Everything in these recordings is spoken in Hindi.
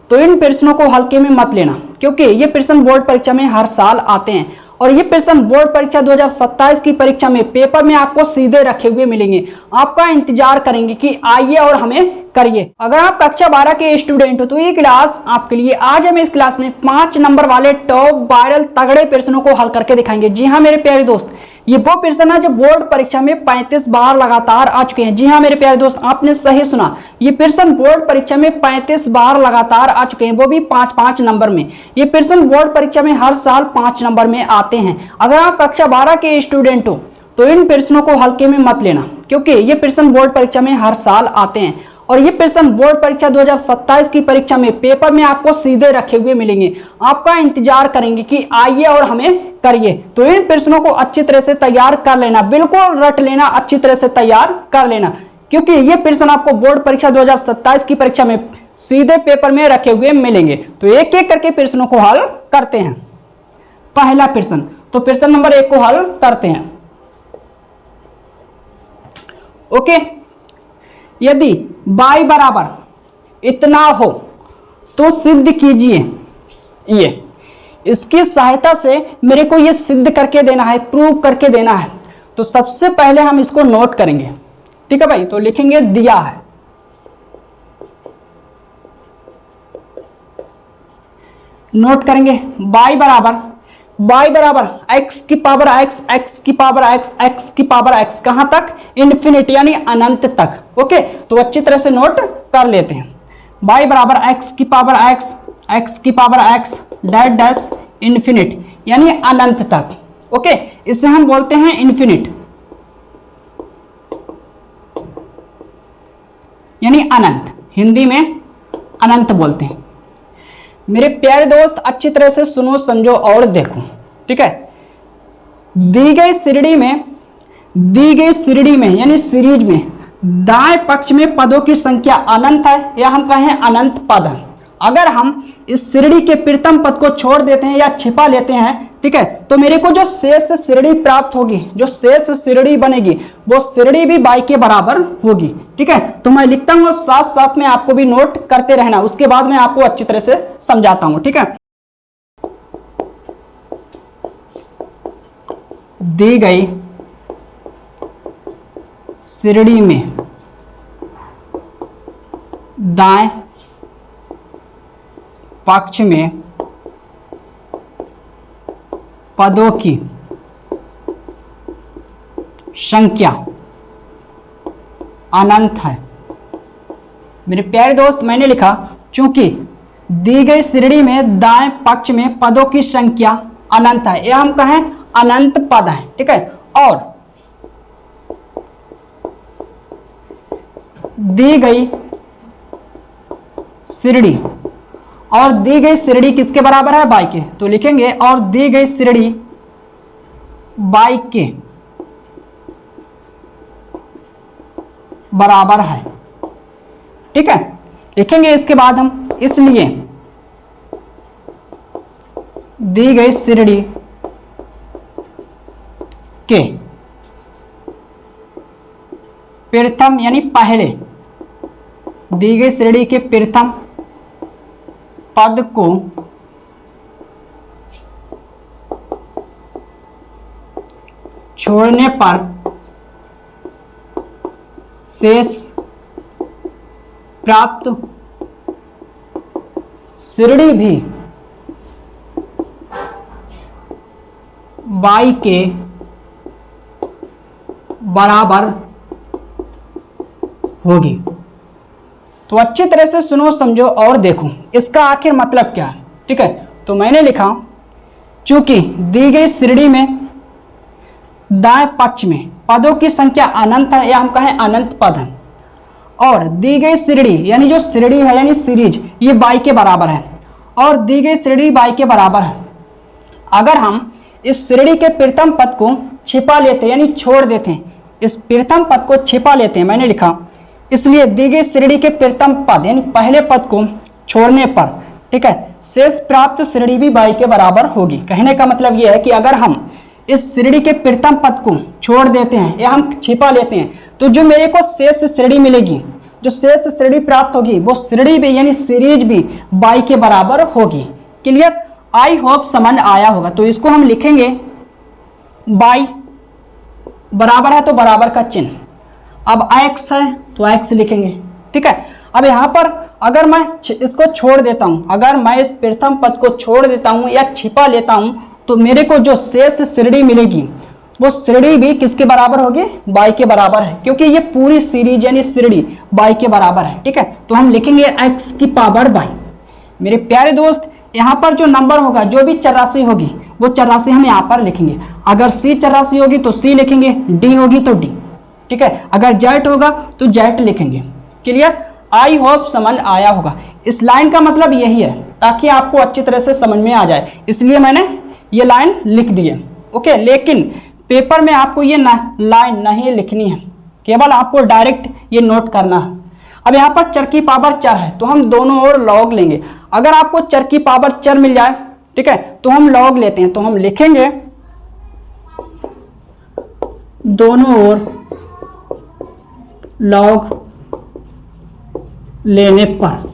तो इन प्रश्नों को हल्के में मत लेना, क्योंकि ये प्रश्न बोर्ड परीक्षा में हर साल आते हैं और ये प्रश्न बोर्ड परीक्षा 2027 की परीक्षा में पेपर में आपको सीधे रखे हुए मिलेंगे। आपका इंतजार करेंगे कि आइए और हमें करिए। अगर आप कक्षा 12 के स्टूडेंट हो तो ये क्लास आपके लिए। आज हम इस क्लास में 5 नंबर वाले टॉप वायरल तगड़े प्रश्नों को हल करके दिखाएंगे। जी हाँ मेरे प्यारे दोस्त, ये वो प्रश्न है जो बोर्ड परीक्षा में 35 बार लगातार आ चुके हैं। जी हाँ मेरे प्यारे दोस्त, आपने सही सुना, ये प्रश्न बोर्ड परीक्षा में 35 बार लगातार आ चुके हैं, वो भी 5-5 नंबर में। ये प्रश्न बोर्ड परीक्षा में हर साल 5 नंबर में आते हैं। अगर आप कक्षा 12 के स्टूडेंट हो तो इन प्रश्नों को हल्के में मत लेना, क्योंकि ये प्रश्न बोर्ड परीक्षा में हर साल आते हैं और ये प्रश्न बोर्ड परीक्षा 2027 की परीक्षा में पेपर में आपको सीधे रखे हुए मिलेंगे। आपका इंतजार करेंगे कि आइए और हमें करिए। तो इन प्रश्नों को अच्छी तरह से तैयार कर लेना, बिल्कुल रट लेना, अच्छी तरह से तैयार कर लेना, क्योंकि ये प्रश्न आपको बोर्ड परीक्षा 2027 की परीक्षा में सीधे पेपर में रखे हुए मिलेंगे। तो एक एक करके प्रश्नों को हल करते हैं। पहला प्रश्न, तो प्रश्न नंबर 1 को हल करते हैं। ओके, यदि y बराबर इतना हो तो सिद्ध कीजिए ये। इसकी सहायता से मेरे को ये सिद्ध करके देना है, प्रूव करके देना है। तो सबसे पहले हम इसको नोट करेंगे, ठीक है भाई। तो लिखेंगे दिया है, नोट करेंगे y बराबर x की पावर x, x की पावर x, x की पावर x, कहां तक? इन्फिनिटी यानी अनंत तक। ओके, तो अच्छी तरह से नोट कर लेते हैं। y बराबर x की पावर x, x की power x dash dash infinite यानी अनंत तक। ओके, इसे हम बोलते हैं इन्फिनिट यानी अनंत, हिंदी में अनंत बोलते हैं। मेरे प्यारे दोस्त अच्छी तरह से सुनो, समझो और देखो, ठीक है। दी गई श्रेणी में यानी सीरीज में दाएं पक्ष में पदों की संख्या अनंत है या हम कहें अनंत पद है। अगर हम इस श्रेणी के प्रथम पद को छोड़ देते हैं या छिपा लेते हैं, ठीक है, तो मेरे को जो शेष श्रेणी प्राप्त होगी, जो शेष श्रेणी बनेगी, वो श्रेणी भी y के बराबर होगी। ठीक है, तो मैं लिखता हूं, साथ साथ में आपको भी नोट करते रहना, उसके बाद मैं आपको अच्छी तरह से समझाता हूं। ठीक है, दी गई श्रेणी में दाएं पक्ष में पदों की संख्या अनंत है। मेरे प्यारे दोस्त, मैंने लिखा चूंकि दी गई श्रेणी में दाएं पक्ष में पदों की संख्या अनंत है, यह हम कहें अनंत पद है। ठीक है, और दी गई श्रेणी, और दी गई श्रेणी किसके बराबर है? y के। तो लिखेंगे और दी गई श्रेणी y के बराबर है। ठीक है, लिखेंगे इसके बाद हम, इसलिए दी गई श्रेणी के प्रथम यानी पहले, दी गई श्रेणी के प्रथम पद को छोड़ने पर शेष प्राप्त श्रेणी भी y के बराबर होगी। तो अच्छी तरह से सुनो, समझो और देखो इसका आखिर मतलब क्या है। ठीक है, तो मैंने लिखा चूंकि दी गई श्रेणी में दाएं पक्ष में पदों की संख्या अनंत है या हम कहें अनंत पद है, और दी गई श्रेणी यानी जो श्रेणी है यानी सीरीज, ये y के बराबर है, और दी गई श्रेणी y के बराबर है। अगर हम इस श्रेणी के प्रथम पद को छिपा लेते हैं यानी छोड़ देते हैं, इस प्रथम पद को छिपा लेते हैं, मैंने लिखा इसलिए दी गई श्रेणी के प्रथम पद यानी पहले पद को छोड़ने पर, ठीक है, शेष प्राप्त श्रेणी भी y के बराबर होगी। कहने का मतलब यह है कि अगर हम इस श्रेणी के प्रथम पद को छोड़ देते हैं या हम छिपा लेते हैं, तो जो मेरे को शेष श्रेणी मिलेगी जो शेष श्रेणी प्राप्त होगी वो श्रेणी भी यानी सीरीज भी बाई के बराबर होगी। क्लियर? आई होप समझ आया होगा। तो इसको हम लिखेंगे बाई बराबर है तो बराबर का चिन्ह, अब x है तो x लिखेंगे। ठीक है, अब यहां पर अगर मैं इसको छोड़ देता हूं, अगर मैं इस प्रथम पद को छोड़ देता हूं या छिपा लेता हूं तो मेरे को जो शेष श्रेणी मिलेगी वो श्रेणी भी किसके बराबर होगी? बाई के बराबर है, क्योंकि ये पूरी सीरीज यानी श्रेणी बाई के बराबर है। ठीक है, तो हम लिखेंगे x की पावर बाई। मेरे प्यारे दोस्त, यहाँ पर जो नंबर होगा, जो भी चौरासी होगी वो चौरासी हम यहाँ पर लिखेंगे। अगर C चौरासी होगी तो C लिखेंगे, D होगी तो D। ठीक है, अगर जेट होगा तो जेट लिखेंगे। क्लियर? आई होप समझ आया होगा। इस लाइन का मतलब यही है ताकि आपको अच्छी तरह से समझ में आ जाए, इसलिए मैंने ये लाइन लिख दी है। ओके, लेकिन पेपर में आपको ये लाइन नहीं लिखनी है, केवल आपको डायरेक्ट ये नोट करना है। अब यहाँ पर चर की पावर 4 है तो हम दोनों ओर लॉग लेंगे। अगर आपको चर की पावर 4 मिल जाए, ठीक है, तो हम लॉग लेते हैं। तो हम लिखेंगे दोनों ओर लॉग लेने पर।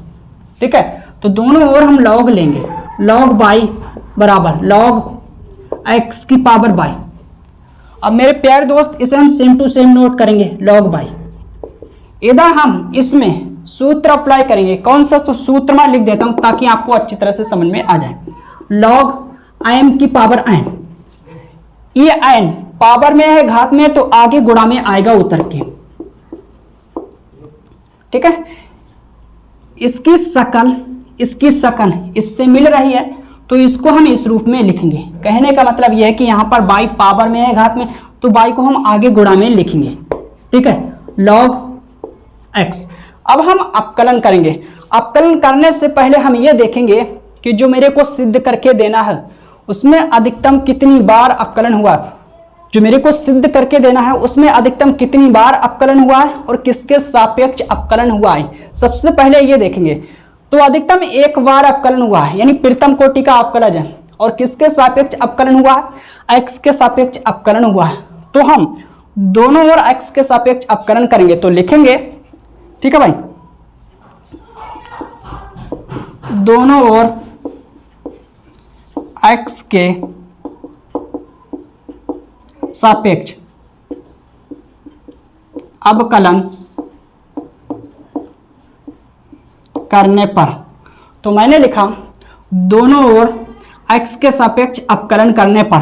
ठीक है, तो दोनों ओर हम लॉग लेंगे। लॉग बाई बराबर लॉग एक्स की पावर बाई। अब मेरे प्यारे दोस्त, इसे हम सेम टू सेम नोट करेंगे, लॉग बाई। इधर हम इसमें सूत्र अप्लाई करेंगे। कौन सा? तो सूत्र मैं लिख देता हूं ताकि आपको अच्छी तरह से समझ में आ जाए। लॉग एम की पावर एन, ये एन पावर में है, घात में है, तो आगे गुणा में आएगा उतर के। ठीक है, इसकी शकल इससे मिल रही है तो इसको हम इस रूप में लिखेंगे। कहने का मतलब यह है कि यहां पर बाई पावर में है, घात में, तो बाई को हम आगे गुणा में लिखेंगे। ठीक है, लॉग एक्स। अब हम अपकलन करेंगे। अपकलन करने से पहले हम ये देखेंगे कि जो मेरे को सिद्ध करके देना है उसमें अधिकतम कितनी बार अपकलन हुआ। जो मेरे को सिद्ध करके देना है उसमें अधिकतम कितनी बार अपकलन हुआ है और किसके सापेक्ष अपकलन हुआ है, सबसे पहले ये देखेंगे। तो अधिकतम एक बार अपकलन हुआ है यानी प्रथम कोटि का अपकलन है, और किसके सापेक्ष अपकलन हुआ है? एक्स के सापेक्ष अपकलन हुआ है। तो हम दोनों ओर एक्स के सापेक्ष अपकलन करेंगे तो लिखेंगे, ठीक है भाई, दोनों ओर एक्स के सापेक्ष अवकलन करने पर। तो मैंने लिखा दोनों ओर x के सापेक्ष अपकलन करने पर।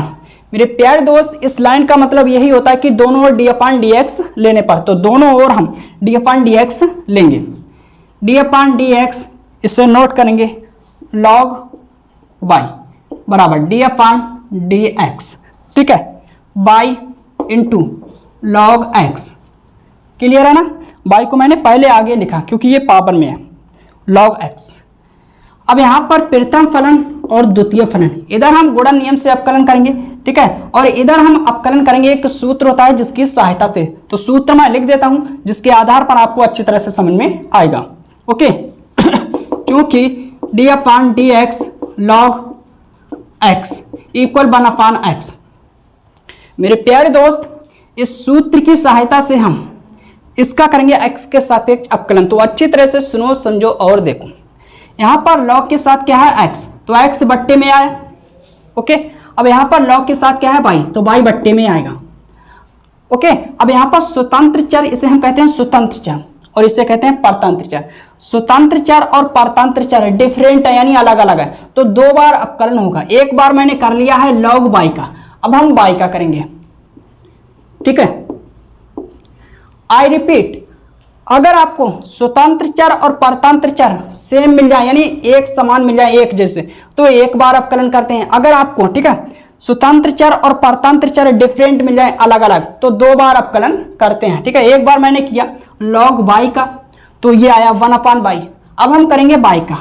मेरे प्यारे दोस्त, इस लाइन का मतलब यही होता है कि दोनों ओर d/dx लेने पर। तो दोनों ओर हम d/dx लेंगे। d/dx इसे नोट करेंगे, log y बराबर d/dx। ठीक है, by into log x. Clear है ना? बाई को मैंने पहले आगे लिखा क्योंकि ये पावर में है, लॉग एक्स। अब यहां पर प्रथम फलन और द्वितीय फलन, इधर हम गुणन नियम से अपकलन करेंगे। ठीक है, और इधर हम अपकलन करेंगे, एक सूत्र होता है जिसकी सहायता से। तो सूत्र मैं लिख देता हूं जिसके आधार पर आपको अच्छी तरह से समझ में आएगा। ओके क्योंकि d/dx log x equal 1/x। मेरे प्यारे दोस्त, इस सूत्र की सहायता से हम इसका करेंगे x के सापेक्ष अपकलन। तो अच्छी तरह से सुनो, समझो और देखो। यहां पर log के साथ क्या है? x, तो x बट्टे में आया। ओके, अब यहां पर log के साथ क्या है? y, तो y बट्टे में आएगा। ओके, अब यहां पर स्वतंत्र चर, इसे हम कहते हैं स्वतंत्र चर और इसे कहते हैं परतंत्र चर। स्वतंत्र चर और परतंत्र चर डिफरेंट है यानी अलग अलग है, तो दो बार अपकलन होगा। एक बार मैंने कर लिया है log y का, अब हम y का करेंगे। ठीक है, आई रिपीट, अगर आपको स्वतंत्र चर और परतंत्र चर सेम मिल जाए यानी एक समान मिल जाए, एक जैसे, तो एक बार अपकलन करते हैं। अगर आपको, ठीक है, स्वतंत्र चर और परतंत्र चर डिफरेंट मिल जाए, अलग अलग, तो दो बार अपकलन करते हैं। ठीक है, एक बार मैंने किया log y का, तो ये आया 1/y। अब हम करेंगे y का।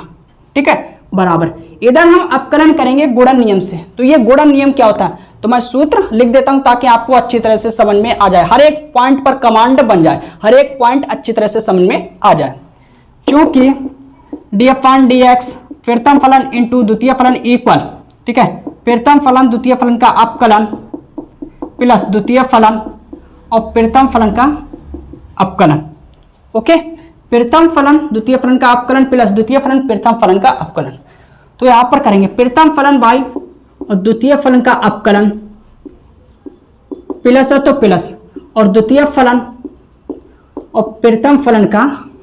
ठीक है, बराबर इधर हम अपकलन करेंगे गुणन नियम से। तो ये गुणन नियम क्या होता है? तो मैं सूत्र लिख देता हूं ताकि आपको अच्छी तरह से समझ में आ जाए, हर एक पॉइंट पर कमांड बन जाए, हर एक पॉइंट अच्छी तरह से समझ में आ जाए। क्योंकि d/dx प्रथम फलन इंटू द्वितीय फलन इक्वल, ठीक है, प्रथम फलन द्वितीय फलन का अपकलन प्लस द्वितीय फलन और प्रथम फलन का अपकलन। ओके, प्रथम फलन द्वितीय फलन का अवकलन प्लस द्वितीय फलन प्रथम फलन का अवकलन। तो यहां पर करेंगे प्रथम फलन बाई और द्वितीय फलन का अवकलन प्लस है तो प्लस और द्वितीय फलन और प्रथम फलन का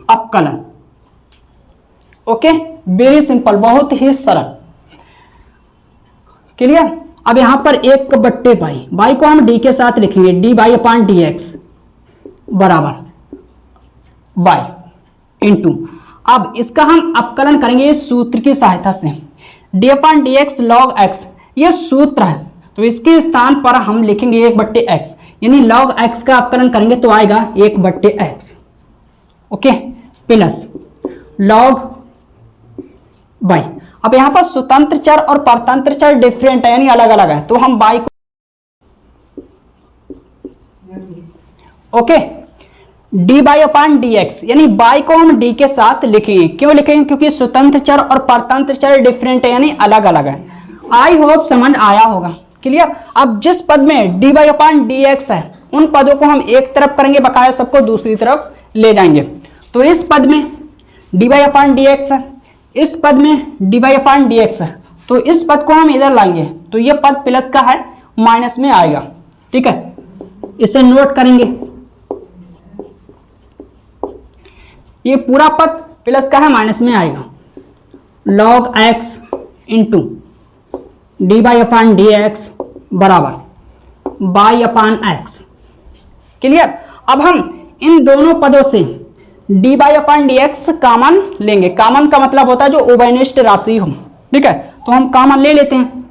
अवकलन। ओके, वेरी सिंपल, बहुत ही सरल। क्लियर। अब यहां पर 1/बाई, बाई को हम डी के साथ लिखेंगे, D by upon d x बराबर बाई इंटू, अब इसका हम अवकलन करेंगे इस सूत्र की सहायता से, D upon d x log x, ये सूत्र है। तो इसके स्थान पर हम लिखेंगे 1/x, यानी लॉग x का अवकलन करेंगे तो आएगा 1/x। Okay, plus log by. अब यहां पर स्वतंत्र चर और परतंत्र चर डिफरेंट है, यानी अलग अलग है, तो हम बाई को okay D by upon d x, यानी बाई को हम डी के साथ लिखेंगे। क्यों लिखेंगे? क्योंकि स्वतंत्र चर और परतंत्र चर डिफरेंट है, यानी अलग अलग है। आई होप समझ आया होगा। क्लियर। अब जिस पद में D by upon d x है, उन पदों को हम एक तरफ करेंगे, बकाया सबको दूसरी तरफ ले जाएंगे। तो इस पद में D by upon d x है, इस पद में D by upon d x है, तो इस पद को हम इधर लाएंगे तो ये पद प्लस का है, माइनस में आएगा। ठीक है, इसे नोट करेंगे। ये पूरा पद प्लस का है, माइनस में आएगा। Log x into D by upon d x बराबर बाई अपॉन एक्स। क्लियर। अब हम इन दोनों पदों से D by upon d x common लेंगे। कॉमन का मतलब होता है जो उभयनिष्ठ राशि हो। ठीक है, तो हम कॉमन ले लेते हैं।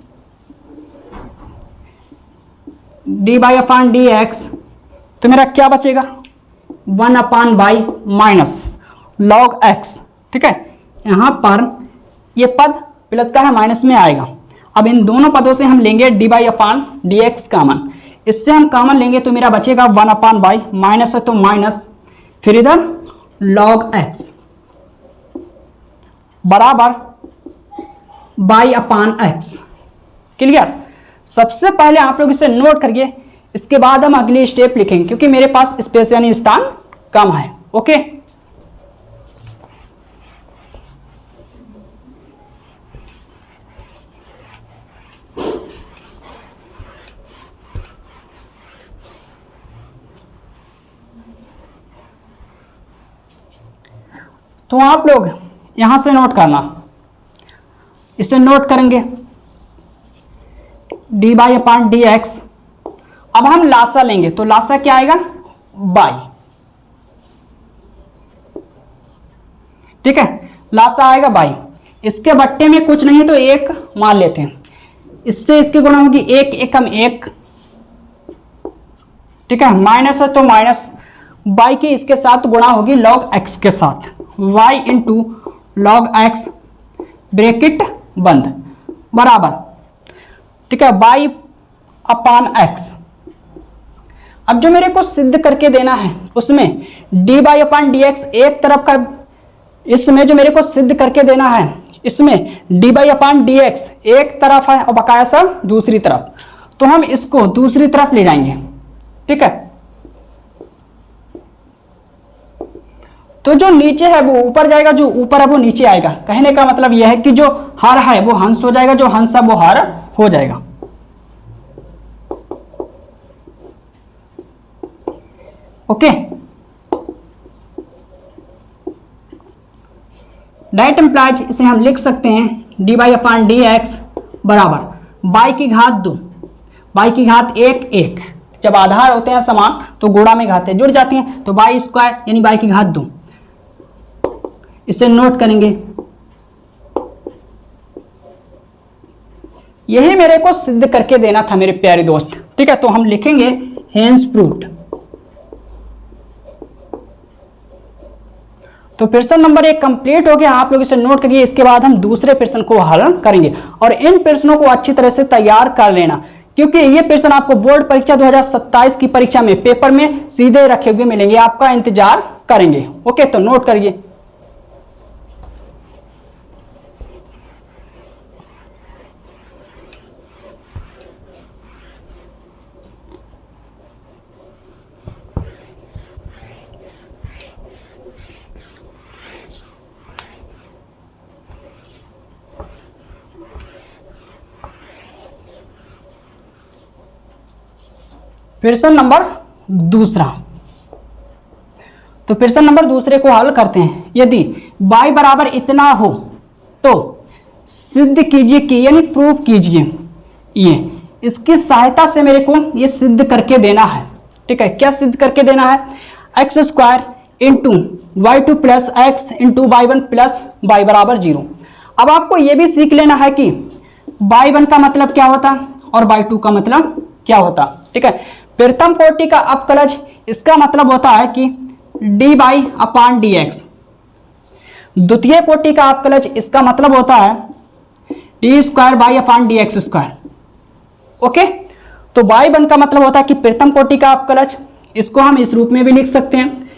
D by upon d x, तो मेरा क्या बचेगा? 1 upon by minus log x. ठीक है, यहां पर ये पद प्लस का है, माइनस में आएगा। अब इन दोनों पदों से हम लेंगे D by upon d x common. इससे हम कॉमन लेंगे तो मेरा बचेगा 1 अपॉन बाई, माइनस है तो माइनस, फिर इधर लॉग एक्स बराबर बाई अपॉन एक्स। क्लियर। सबसे पहले आप लोग इसे नोट करिए, इसके बाद हम अगली स्टेप लिखेंगे, क्योंकि मेरे पास स्पेस यानी स्थान कम है। ओके, तो आप लोग यहां से नोट करना, इसे नोट करेंगे D by upon d x. अब हम लासा लेंगे तो लासा क्या आएगा? बाई। ठीक है, लासा आएगा बाई। इसके बट्टे में कुछ नहीं तो एक मान लेते हैं, इससे इसकी गुणा होगी 1 एकम 1। ठीक है, माइनस है तो माइनस, बाई की इसके साथ गुणा होगी लॉग एक्स के साथ, y into log x bracket बंद बराबर। ठीक है, बाई अपॉन एक्स। अब जो मेरे को सिद्ध करके देना है उसमें D by upon d x एक तरफ का, इसमें जो मेरे को सिद्ध करके देना है इसमें D by upon d x एक तरफ है और बकाया सब दूसरी तरफ, तो हम इसको दूसरी तरफ ले जाएंगे। ठीक है, तो जो नीचे है वो ऊपर जाएगा, जो ऊपर है वो नीचे आएगा। कहने का मतलब यह है कि जो हर है वो हंस हो जाएगा, जो हंस है वो हर हो जाएगा। ओके, दैट इंप्लाइज, इसे हम लिख सकते हैं D by upon d x बराबर बाई की घात 2, बाई की घात 1 1। जब आधार होते हैं समान तो गुणा में घातें जुड़ जाती हैं, तो बाई स्क्वायर यानी बाई की घात 2। इसे नोट करेंगे। यही मेरे को सिद्ध करके देना था मेरे प्यारे दोस्त। ठीक है, तो हम लिखेंगे हेंस प्रूव्ड। तो प्रश्न नंबर 1 कंप्लीट हो गया। आप लोग इसे नोट करिए, इसके बाद हम दूसरे प्रश्न को हल करेंगे और इन प्रश्नों को अच्छी तरह से तैयार कर लेना, क्योंकि ये प्रश्न आपको बोर्ड परीक्षा 2027 की परीक्षा में पेपर में सीधे रखे हुए मिलेंगे, आपका इंतजार करेंगे। ओके, तो नोट करिए। प्रश्न नंबर दूसरा, तो प्रश्न नंबर दूसरे को हल करते हैं। यदि y बराबर इतना हो तो सिद्ध कीजिए कि, यानी प्रूव कीजिए, ये इसकी सहायता से मेरे को ये सिद्ध करके देना है। ठीक है, क्या सिद्ध करके देना है? X square into y two plus x into y one plus y बराबर 0। अब आपको ये भी सीख लेना है कि y1 का मतलब क्या होता और y2 का मतलब क्या होता। ठीक है, प्रथम कोटि का अवकलज, इसका मतलब होता है कि dy अपान dx। द्वितीय कोटि का अवकलज, इसका मतलब होता है D square by upon D x square. Okay, तो y1 का मतलब होता है कि प्रथम कोटि का अवकलज, इसको हम इस रूप में भी लिख सकते हैं,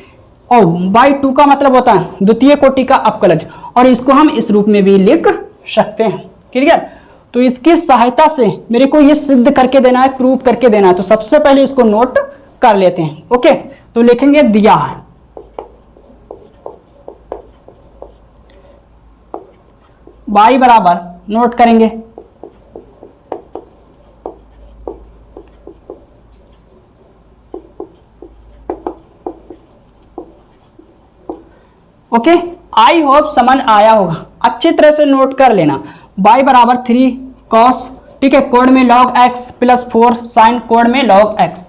और y2 का मतलब होता है द्वितीय कोटि का अवकलज, और इसको हम इस रूप में भी लिख सकते हैं। क्लियर? तो इसकी सहायता से मेरे को ये सिद्ध करके देना है, प्रूव करके देना है। तो सबसे पहले इसको नोट कर लेते हैं। ओके, तो लिखेंगे दिया है y बराबर, नोट करेंगे ओके, आई होप समझ आया होगा। अच्छी तरह से नोट कर लेना, y बराबर 3 कॉस, ठीक है, कोण में log x प्लस 4 साइन कोण में log x।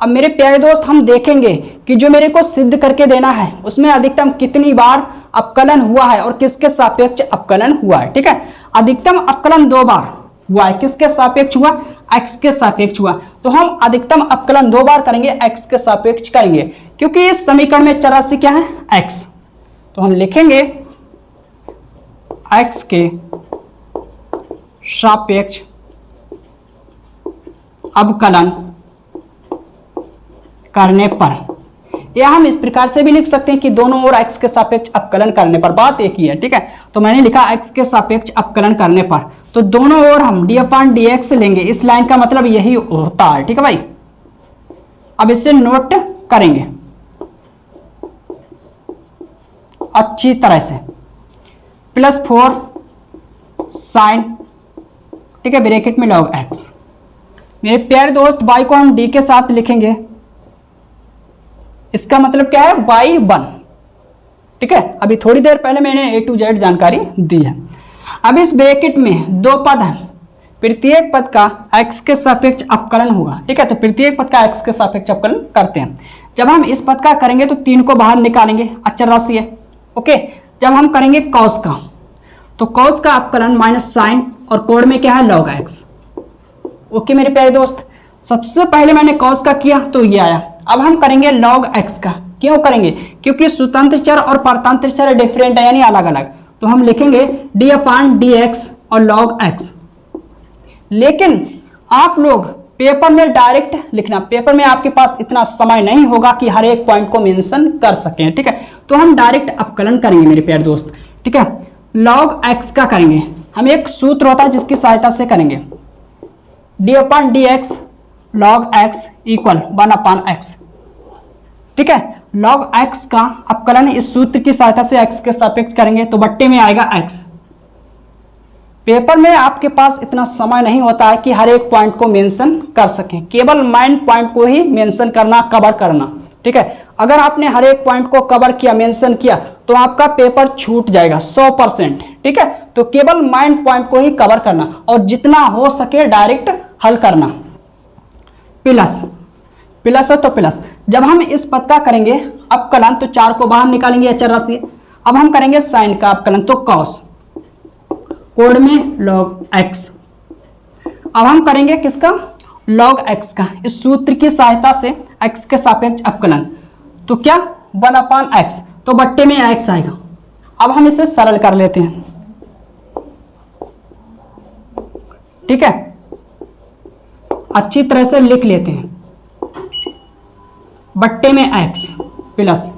अब मेरे प्यारे दोस्त हम देखेंगे कि जो मेरे को सिद्ध करके देना है उसमें अधिकतम कितनी बार अपकलन हुआ है और किसके सापेक्ष अपकलन हुआ है। ठीक है, अधिकतम अपकलन 2 बार हुआ है। किसके सापेक्ष हुआ? x के सापेक्ष हुआ। तो हम अधिकतम अपकलन 2 बार करेंगे, x के सापेक्ष करेंगे, क्योंकि इस समीकरण में चरराशि क्या है? x। तो हम लिखेंगे x के सापेक्ष अवकलन करने पर, या हम इस प्रकार से भी लिख सकते हैं कि दोनों ओर x के सापेक्ष अवकलन करने पर, बात एक ही है। ठीक है, तो मैंने लिखा x के सापेक्ष अवकलन करने पर, तो दोनों ओर हम d अपान dx लेंगे। इस लाइन का मतलब यही होता है। ठीक है भाई, अब इसे नोट करेंगे अच्छी तरह से, प्लस 4 साइन, ठीक है, ब्रैकेट में log x। मेरे प्यारे दोस्त y को हम d के साथ लिखेंगे, इसका मतलब क्या है? y1। ठीक है, अभी थोड़ी देर पहले मैंने A to Z जानकारी दी है। अब इस ब्रैकेट में 2 पद हैं, प्रत्येक पद का x के सापेक्ष अपकलन होगा। ठीक है, तो प्रत्येक पद का x के सापेक्ष अपकलन करते हैं। जब हम इस पद का करेंगे तो 3 को बाहर निकालेंगे, अचर राशि है। ओके, जब हम करेंगे cos का, तो cos का अपकलन माइनस साइन, और कोण में क्या है? log x। ओके मेरे प्यारे दोस्त, सबसे पहले मैंने cos का किया तो ये आया। अब हम करेंगे log x का। क्यों करेंगे? क्योंकि स्वतंत्र चर और परतंत्र चर डिफरेंट है, यानी अलग अलग। तो हम लिखेंगे d अपान dx और log x। लेकिन आप लोग पेपर में डायरेक्ट लिखना, पेपर में आपके पास इतना समय नहीं होगा कि हर एक पॉइंट को मेंशन कर सकें। ठीक है, तो हम डायरेक्ट अपकलन करेंगे मेरे प्यारे दोस्त। ठीक है, log x का करेंगे, हम एक सूत्र होता है जिसकी सहायता से करेंगे, d अपान dx log x इक्वल 1 अपान x। ठीक है, log x का अपकलन इस सूत्र की सहायता से x के सापेक्ष करेंगे, तो बट्टे में आएगा x। पेपर में आपके पास इतना समय नहीं होता है कि हर एक पॉइंट को मेंशन कर सकें, केवल मेन पॉइंट को ही मेंशन करना, कवर करना। ठीक है, अगर आपने हर एक पॉइंट को कवर किया, मेंशन किया, तो आपका पेपर छूट जाएगा 100%। ठीक है, तो केवल मेन पॉइंट को ही कवर करना और जितना हो सके डायरेक्ट हल करना। प्लस प्लस है तो प्लस, जब हम इस पद का करेंगे अपकलन तो 4 को बाहर निकालेंगे, अचर राशि। अब हम करेंगे साइन का अपकलन, तो cos, कोण में log x। अब हम करेंगे किसका? log x का, इस सूत्र की सहायता से x के सापेक्ष अपकलन, तो क्या? 1 अपान x, तो बट्टे में x आएगा। अब हम इसे सरल कर लेते हैं। ठीक है, अच्छी तरह से लिख लेते हैं, बट्टे में x प्लस,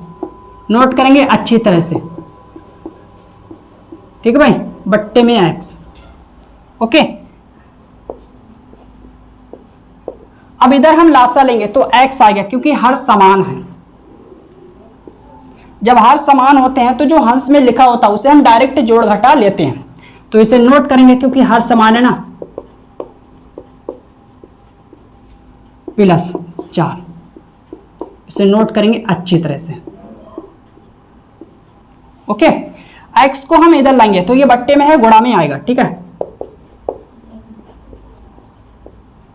नोट करेंगे अच्छी तरह से। ठीक है भाई, बट्टे में x। ओके, अब इधर हम लासा लेंगे तो x आ गया, क्योंकि हर समान है। जब हर समान होते हैं तो जो हंस में लिखा होता है उसे हम डायरेक्ट जोड़ घटा लेते हैं, तो इसे नोट करेंगे क्योंकि हर समान है ना, प्लस 4, इसे नोट करेंगे अच्छी तरह से। ओके, x को हम इधर लाएंगे तो ये बट्टे में है, गुणा में आएगा, ठीक है।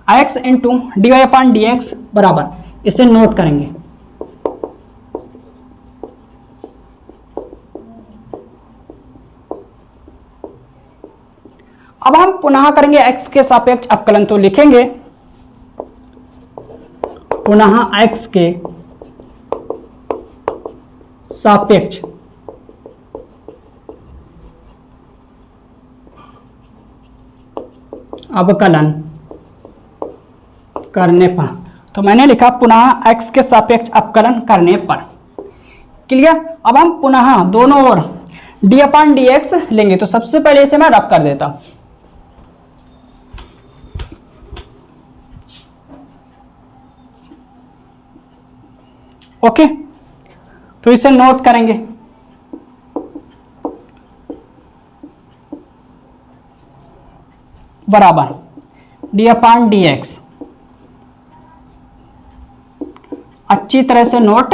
x into dy upon dx बराबर, इसे नोट करेंगे। अब हम पुनः करेंगे x के सापेक्ष अवकलन, तो लिखेंगे पुनः x के सापेक्ष अवकलन करने पर, तो मैंने लिखा पुनः x के सापेक्ष अवकलन करने पर। क्लियर। अब हम पुनः दोनों ओर डी अपॉन डी एक्स लेंगे, तो सबसे पहले इसे मैं रब कर देता हूं। ओके, तो इसे नोट करेंगे। बराबर डी अपॉन डी एक्स, अच्छी तरह से नोट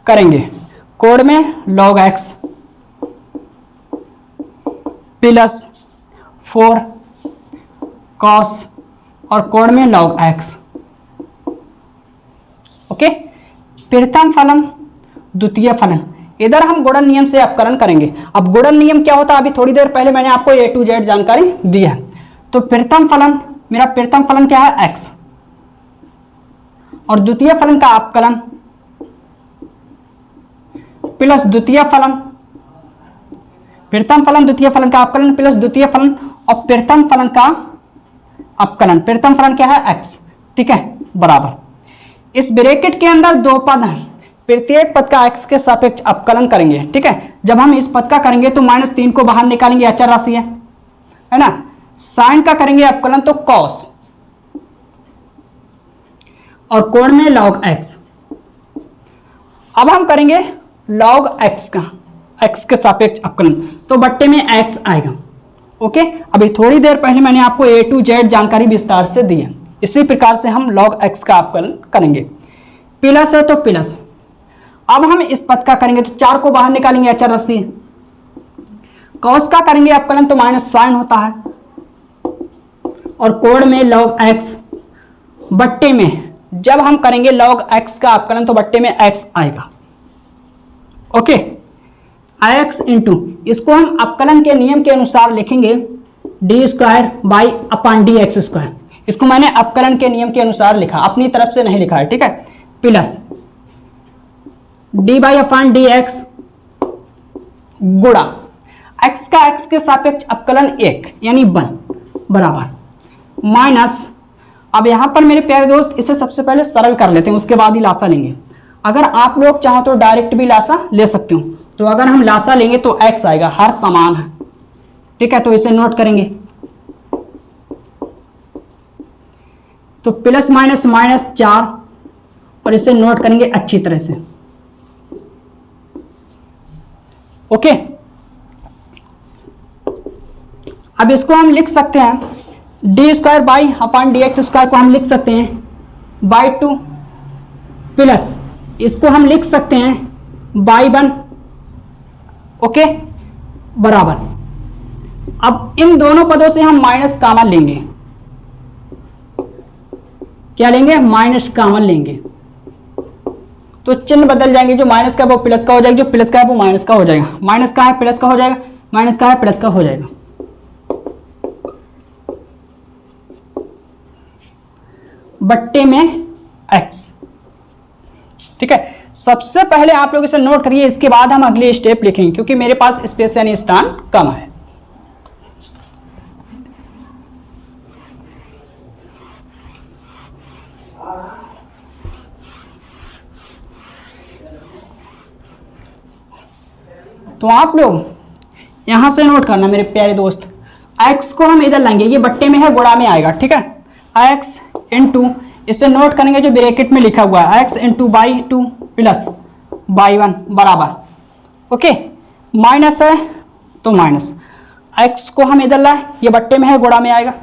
करेंगे। कोड में log x प्लस 4 cos और कोड में log x। ओके, प्रथम फलन द्वितीय फलन, इधर हम गुणन नियम से अपकरण करेंगे। अब गुणन नियम क्या होता है, अभी थोड़ी देर पहले मैंने आपको A to Z जानकारी दी है। तो प्रथम फलन, मेरा प्रथम फलन क्या है x, और द्वितीय फलन का अपकलन प्लस द्वितीय फलन, प्रथम फलन द्वितीय फलन का अपकलन प्लस द्वितीय फलन और प्रथम फलन का अपकलन। प्रथम फलन क्या है x, ठीक है, बराबर। इस ब्रैकेट के अंदर दो पद हैं, प्रत्येक पद का x के सापेक्ष अपकलन करेंगे, ठीक है। जब हम इस पद का करेंगे तो -3 को बाहर निकालेंगे, अचर राशि है ना। साइन का करेंगे अपकलन तो cos और कोण में log x। अब हम करेंगे log x का, x के सापेक्ष अपकलन, तो बट्टे में x आएगा। ओके, अभी थोड़ी देर पहले मैंने आपको A to Z जानकारी विस्तार से दी है। इसी प्रकार से हम log x का अपकलन करेंगे। प्लस है तो प्लस, अब हम इस पद का करेंगे तो 4 को बाहर निकालेंगे, अचर राशि। cos का करेंगे अपकलन तो माइनस साइन होता है, और कोण में log x, बट्टे में जब हम करेंगे log x का अपकलन तो बट्टे में x आएगा। ओके, x इंटू, इसको हम अपकलन के नियम के अनुसार लिखेंगे D square by upon d x square. इसको मैंने अपकलन के नियम के अनुसार लिखा, अपनी तरफ से नहीं लिखा है, ठीक है। Plus D by upon d x गुणा x का x के सापेक्ष अपकलन 1 यानी 1 बराबर माइनस, अब यहां पर मेरे प्यारे दोस्त इसे सबसे पहले सरल कर लेते हैं, उसके बाद ही लासा लेंगे। अगर आप लोग चाहो तो डायरेक्ट भी लासा ले सकते हो, तो अगर हम लासा लेंगे तो x आएगा, हर समान है, ठीक है। तो इसे नोट करेंगे, तो प्लस माइनस माइनस 4, और इसे नोट करेंगे अच्छी तरह से। ओके, अब इसको हम लिख सकते हैं D square by upon d x square को हम लिख सकते हैं बाई 2, प्लस इसको हम लिख सकते हैं बाई 1। ओके, बराबर। अब इन दोनों पदों से हम माइनस कॉमन लेंगे, क्या लेंगे, माइनस कॉमन लेंगे, तो चिन्ह बदल जाएंगे, जो माइनस का है वो प्लस का हो जाएगा, जो प्लस का है वो माइनस का हो जाएगा, माइनस का है प्लस का हो जाएगा, माइनस का है प्लस का हो जाएगा। बट्टे में x, ठीक है। सबसे पहले आप लोग इसे नोट करिए, इसके बाद हम अगले स्टेप लिखेंगे, क्योंकि मेरे पास स्पेस यानी स्थान कम है। तो आप लोग यहां से नोट करना मेरे प्यारे दोस्त, x को हम इधर लाएंगे, ये बट्टे में है, गुणा में आएगा, ठीक है। x इंटू, इसे नोट करेंगे जो ब्रैकेट में लिखा हुआ है, x into by 2 plus by 1 बराबर। ओके, माइनस है तो माइनस, x को हम इधर लाए, ये बट्टे में है, गुणा में आएगा,